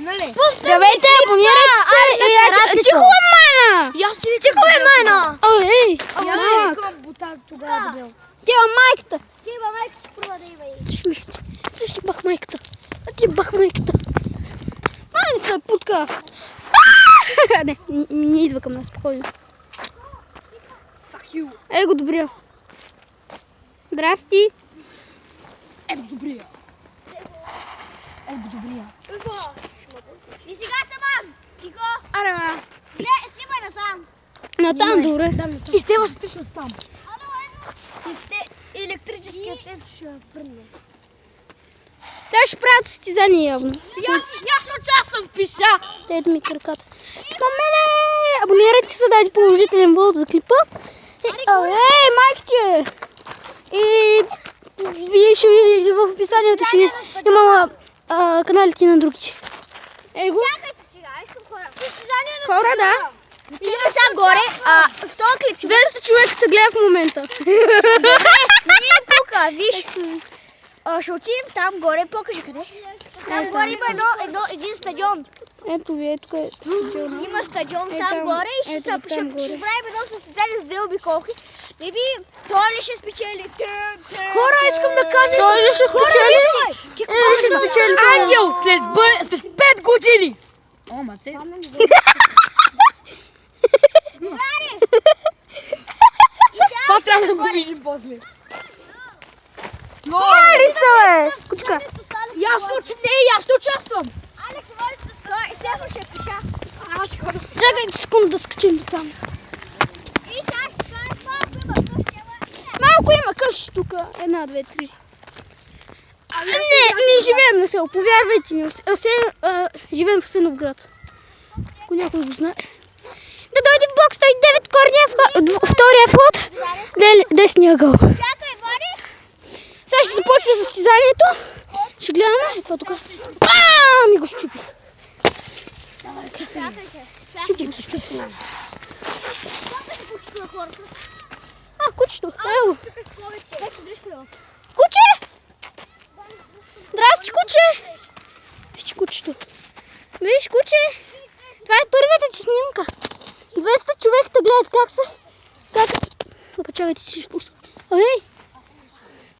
нали? Здравейте, абонирайте се! Тихо е, майна! Тихо е, майна! Ей! Аз викам бутар тогава дебел. Тя майката! Тиба майката провадай, Също бах майката. А ти бах майката. Майна се путка. Не идва към нас, спокойно. Fuck you. Ей го добрия. Здрасти. Ето добрия. Ето добрия. И сега съм аз. Тихо. Аре, ма. Снимай насам. Натам, добре. И с тебе ще пишем сам. И сте електрическия степ ще пръдне. Те ще правят състезание явно. И аз ще участвам в пиша. Ето ми краката. Мамене! Абонирайте се, дайте положителен вод за клипа. Ей, майките! И вие ще видите в описанието, ще има каналите на другите. Ей го. Чакайте сега, искам хора. Хора, да. Има сега горе, в този клип ще 200 човека те гледа в момента. не е пука, виж. Ще отидем там горе, покажи къде. Там горе има един стадион. Ето ви, ето къде е стадиона. Има стадион Е, там там, горе и ще ето там горе. правим едно състезание с две обиколки. Не би, той ли ще спечели? Хора, искам да кажа. Той ли ще спечели? Ще спечели това. Ангел, след 5 години. О, маце. Това трябва да го видим после. Мали са, бе! Кучка. Ясно, че не, аз ще участвам. Алекс, може с Стефан ще пиша. Аз ще ходя. Чакайте секунда да скачим до там. И сега, малко има Малко има къщи тук. 1, 2, 3. Не живеем на село, повярвайте ни. Живеем в Асеновград. Ако някой го знае. Да дойде в блок 109 корния, втория вход, десния ъгъл. Чакай, Боди! Сега ще започне състезанието. Ще гледаме. Ето тук. Бам! И го щупи. Чакайте. Щупи го се щупи. Чакайте кучето на хората. Кучето. Ево. Вече дръж клево. Куче! Здрасти, куче! Виж кучето. Виж, куче! Това е първата ти снимка. 200 човека те гледат как се... Опа, чакайте, че ще спусна. Ей!